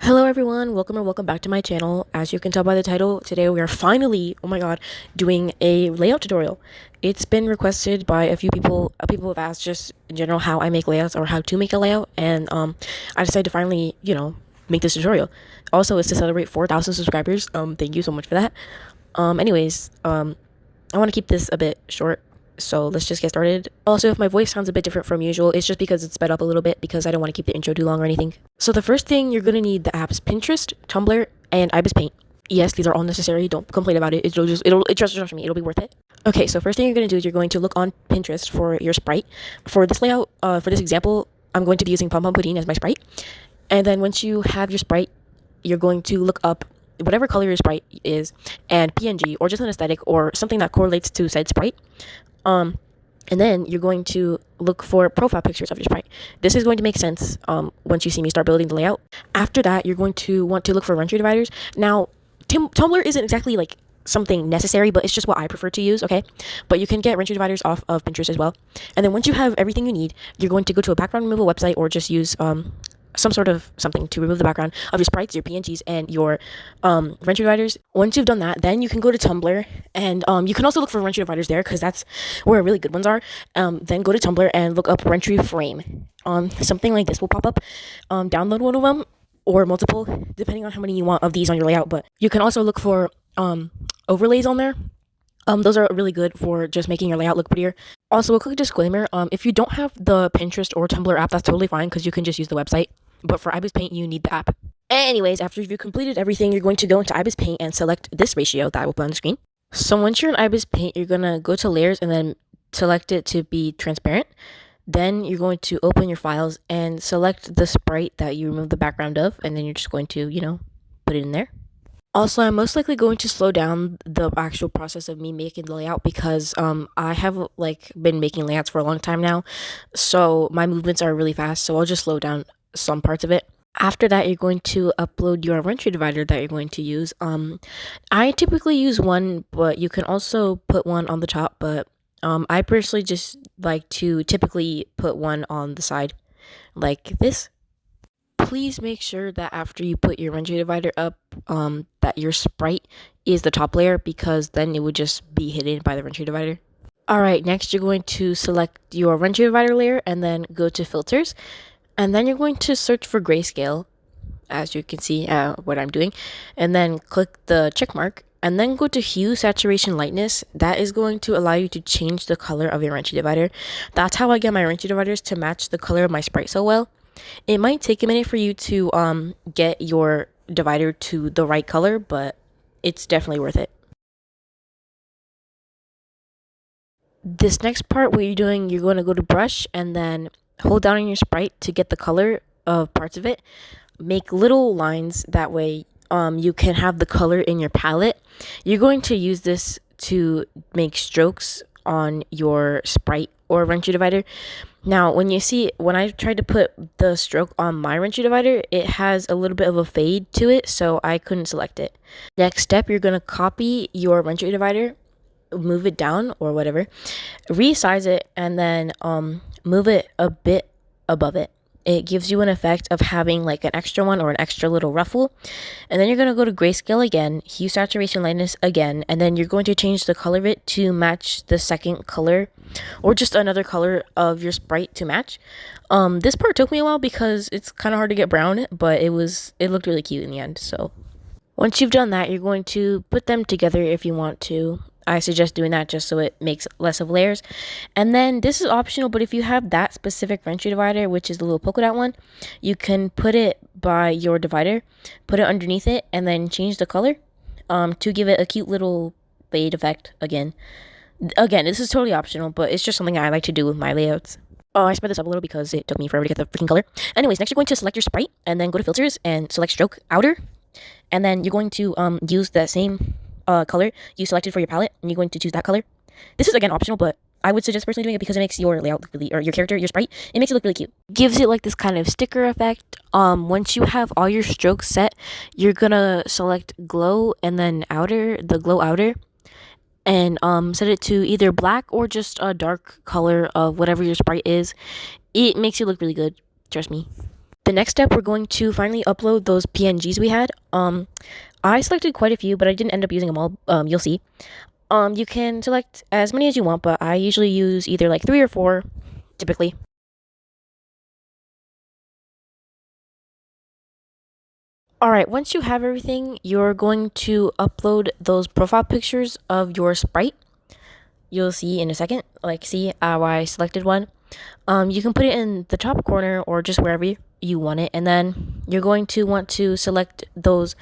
Hello everyone, welcome or welcome back to my channel. As you can tell by the title, today we are finally, oh my god, doing a layout tutorial. It's been requested by a few people. People have asked just in general how I make layouts or how to make a layout, and I decided to finally, make this tutorial. Also, it's to celebrate 4,000 subscribers. Thank you so much for that. Anyways, I want to keep this a bit short, so let's just get started. Also, if my voice sounds a bit different from usual, it's just because it's sped up a little bit because I don't want to keep the intro too long or anything. So the first thing, you're going to need the apps Pinterest, Tumblr, and Ibis Paint. Yes, these are all necessary. Don't complain about it. Trust me, it'll be worth it. Okay, so first thing you're going to do is you're going to look on Pinterest for your sprite. For this layout, for this example, I'm going to be using Pom Pom Pudding as my sprite. And then once you have your sprite, you're going to look up whatever color your sprite is and PNG or just an aesthetic or something that correlates to said sprite. And then you're going to look for profile pictures of your sprite. This is going to make sense once you see me start building the layout. After that, you're going to want to look for render dividers. Now, Tumblr isn't exactly like something necessary, but it's just what I prefer to use, okay? But you can get render dividers off of Pinterest as well. And then once you have everything you need, you're going to go to a background removal website or just use some sort of something to remove the background of your sprites, your PNGs, and your render dividers. Once you've done that, then you can go to Tumblr, and you can also look for render dividers there because that's where really good ones are. Then go to Tumblr and look up render frame. Something like this will pop up. Download one of them or multiple, depending on how many you want of these on your layout. But you can also look for overlays on there. Those are really good for just making your layout look prettier. Also, a quick disclaimer, if you don't have the Pinterest or Tumblr app, that's totally fine because you can just use the website. But for Ibis Paint, you need the app. Anyways, after you've completed everything, you're going to go into Ibis Paint and select this ratio that I will put on the screen. So once you're in Ibis Paint, you're going to go to layers and then select it to be transparent. Then you're going to open your files and select the sprite that you removed the background of. And then you're just going to, put it in there. Also, I'm most likely going to slow down the actual process of me making the layout because I have been making layouts for a long time now, so my movements are really fast, so I'll just slow down some parts of it. After that, you're going to upload your render divider that you're going to use. I typically use one, but you can also put one on the top, but I personally just like to typically put one on the side like this. Please make sure that after you put your render divider up, that your sprite is the top layer because then it would just be hidden by the render divider. Alright, next you're going to select your render divider layer and then go to filters. And then you're going to search for grayscale, as you can see what I'm doing. And then click the check mark and then go to hue, saturation, lightness. That is going to allow you to change the color of your render divider. That's how I get my render dividers to match the color of my sprite so well. It might take a minute for you to get your divider to the right color, but it's definitely worth it. This next part, what you're doing, you're going to go to brush and then hold down on your sprite to get the color of parts of it. Make little lines, that way you can have the color in your palette. You're going to use this to make strokes on your sprite or render divider. Now, when I tried to put the stroke on my render divider, it has a little bit of a fade to it, so I couldn't select it. Next step, you're going to copy your render divider, move it down or whatever, resize it, and then move it a bit above it. It gives you an effect of having like an extra one or an extra little ruffle. And then you're going to go to grayscale again, hue, saturation, lightness again, and then you're going to change the color of it to match the second color or just another color of your sprite to match. This part took me a while because it's kind of hard to get brown, but it looked really cute in the end. So once you've done that, you're going to put them together if you want to. I suggest doing that just so it makes less of layers. And then this is optional, but if you have that specific render divider, which is the little polka dot one, you can put it by your divider, put it underneath it, and then change the color to give it a cute little fade effect again. Again, this is totally optional, but it's just something I like to do with my layouts. Oh, I sped this up a little because it took me forever to get the freaking color. Anyways, next you're going to select your sprite and then go to filters and select stroke outer. And then you're going to use that same color you selected for your palette, and you're going to choose that color. This is again optional, but I would suggest personally doing it because it makes your layout look really, or your character, your sprite, it makes it look really cute. Gives it like this kind of sticker effect. Once you have all your strokes set, you're gonna select glow and then the glow outer, and set it to either black or just a dark color of whatever your sprite is. It makes it look really good, trust me. The next step, we're going to finally upload those PNGs we had. I selected quite a few, but I didn't end up using them all. You'll see. You can select as many as you want, but I usually use either like 3 or 4, typically. Alright, once you have everything, you're going to upload those profile pictures of your sprite. You'll see in a second. Like, see how I selected one. You can put it in the top corner or just wherever you want it, and then you're going to want to select those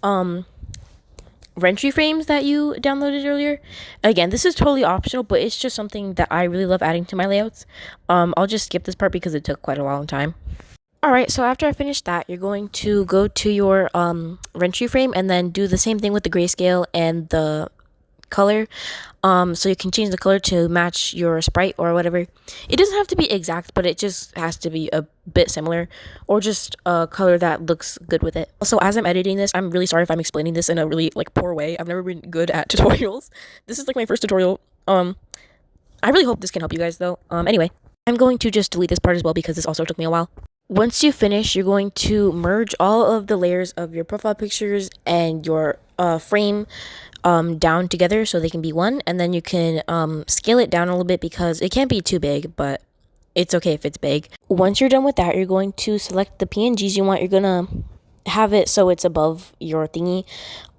Rentry frames that you downloaded earlier. Again, this is totally optional, but it's just something that I really love adding to my layouts. I'll just skip this part because it took quite a long time. Alright, so after I finish that, you're going to go to your Rentry frame and then do the same thing with the grayscale and the color. So you can change the color to match your sprite or whatever. It doesn't have to be exact, but it just has to be a bit similar, or just a color that looks good with it. Also, as I'm editing this, I'm really sorry if I'm explaining this in a really poor way. I've never been good at tutorials. This is my first tutorial. I really hope this can help you guys though. Anyway, I'm going to just delete this part as well because this also took me a while. Once you finish, you're going to merge all of the layers of your profile pictures and your frame down together so they can be one, and then you can scale it down a little bit because it can't be too big, but it's okay if it's big. Once you're done with that, you're going to select the PNGs you want. You're gonna have it so it's above your thingy.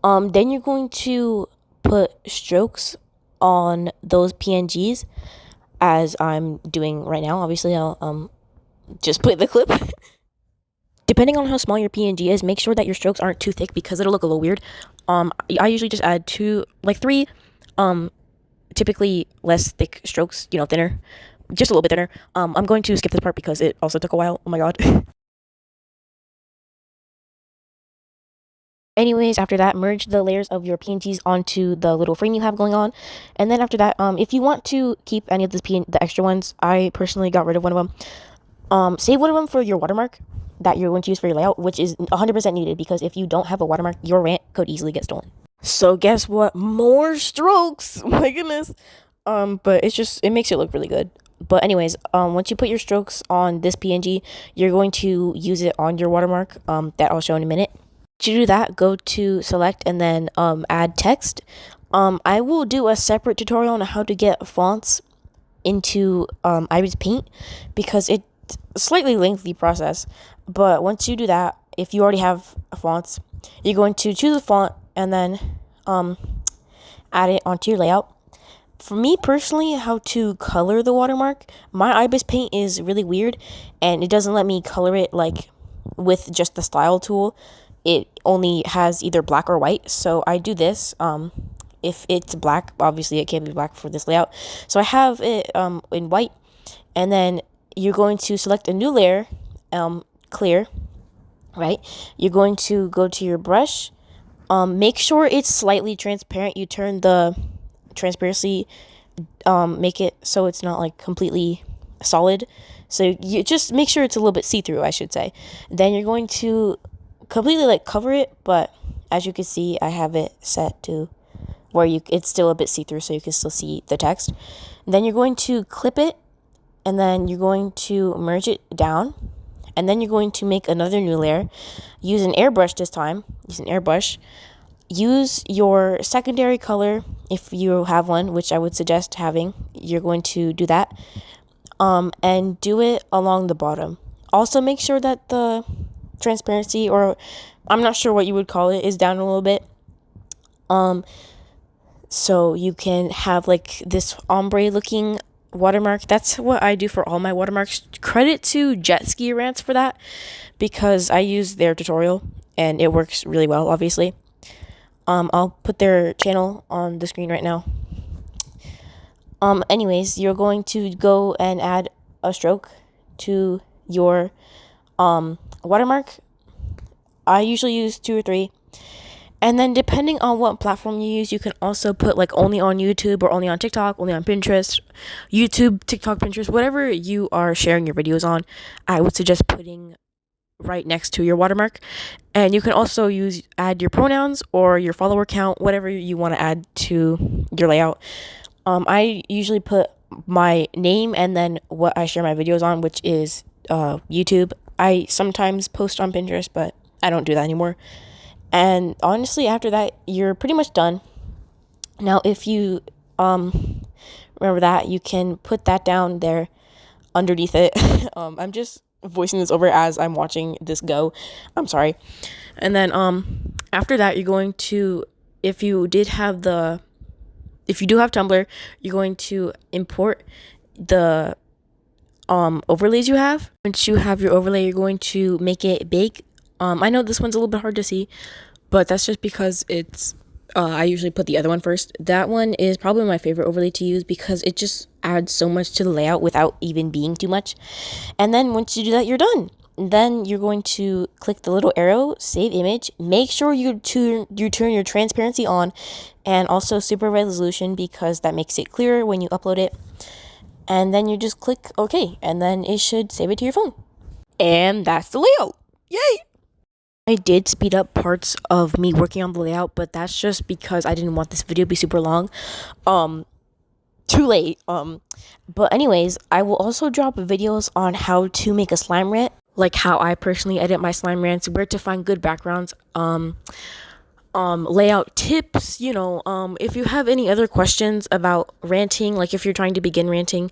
Then you're going to put strokes on those PNGs as I'm doing right now. Obviously, I'll just play the clip. Depending on how small your PNG is, make sure that your strokes aren't too thick because it'll look a little weird. I usually just add 3, typically less thick strokes, thinner, just a little bit thinner. I'm going to skip this part because it also took a while. Oh my god. Anyways, after that, merge the layers of your PNGs onto the little frame you have going on. And then after that, if you want to keep any of the extra ones, I personally got rid of one of them. Save one of them for your watermark that you're going to use for your layout, which is 100% needed because if you don't have a watermark, your rant could easily get stolen. So guess what? More strokes. My goodness. But it makes it look really good. But anyways, once you put your strokes on this PNG, you're going to use it on your watermark. That I'll show in a minute. To do that, go to select and then add text. I will do a separate tutorial on how to get fonts into Iris Paint because it's a slightly lengthy process. But once you do that, if you already have fonts, you're going to choose a font and then add it onto your layout. For me personally, how to color the watermark, my Ibis Paint is really weird and it doesn't let me color it with just the style tool. It only has either black or white, so I do this. If it's black, obviously it can't be black for this layout, so I have it in white. And then you're going to select a new layer, clear, right? You're going to go to your brush, make sure it's slightly transparent. You turn the transparency, make it so it's not completely solid, so you just make sure it's a little bit see-through, I should say. Then you're going to completely cover it, but as you can see, I have it set to where it's still a bit see-through so you can still see the text. Then you're going to clip it, and then you're going to merge it down, and then you're going to make another new layer. Use an airbrush this time. Use an airbrush. Use your secondary color if you have one, which I would suggest having. You're going to do that, and do it along the bottom. Also, make sure that the transparency, or I'm not sure what you would call it, is down a little bit. So you can have this ombre looking watermark. That's what I do for all my watermarks. Credit to Jet Ski Rants for that because I use their tutorial and it works really well, obviously. I'll put their channel on the screen right now. Anyways, you're going to go and add a stroke to your watermark. I usually use 2 or 3. And then depending on what platform you use, you can also put only on YouTube or only on TikTok, only on Pinterest, YouTube, TikTok, Pinterest, whatever you are sharing your videos on. I would suggest putting right next to your watermark. And you can also add your pronouns or your follower count, whatever you want to add to your layout. I usually put my name and then what I share my videos on, which is YouTube. I sometimes post on Pinterest, but I don't do that anymore. And honestly, after that, you're pretty much done. Now, if you remember that, you can put that down there underneath it. I'm just voicing this over as I'm watching this go. I'm sorry. And then after that, you're going to, if you do have Tumblr, you're going to import the overlays you have. Once you have your overlay, you're going to make it big. I know this one's a little bit hard to see, but that's just because it's I usually put the other one first. That one is probably my favorite overlay to use because it just adds so much to the layout without even being too much. And then once you do that, you're done. Then you're going to click the little arrow, save image. Make sure you turn your transparency on, and also super resolution, because that makes it clearer when you upload it. And then you just click OK, and then it should save it to your phone. And that's the layout. Yay! I did speed up parts of me working on the layout, but that's just because I didn't want this video to be super long. Too late. But anyways, I will also drop videos on how to make a slime rant, like how I personally edit my slime rants, where to find good backgrounds, layout tips, if you have any other questions about ranting, like if you're trying to begin ranting,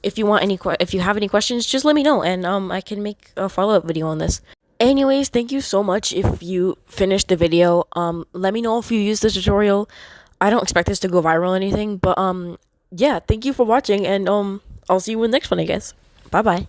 if you have any questions, just let me know, and I can make a follow-up video on this. Anyways, thank you so much if you finished the video. Let me know if you use this tutorial. I don't expect this to go viral or anything, but yeah, thank you for watching, and I'll see you in the next one, I guess. Bye bye.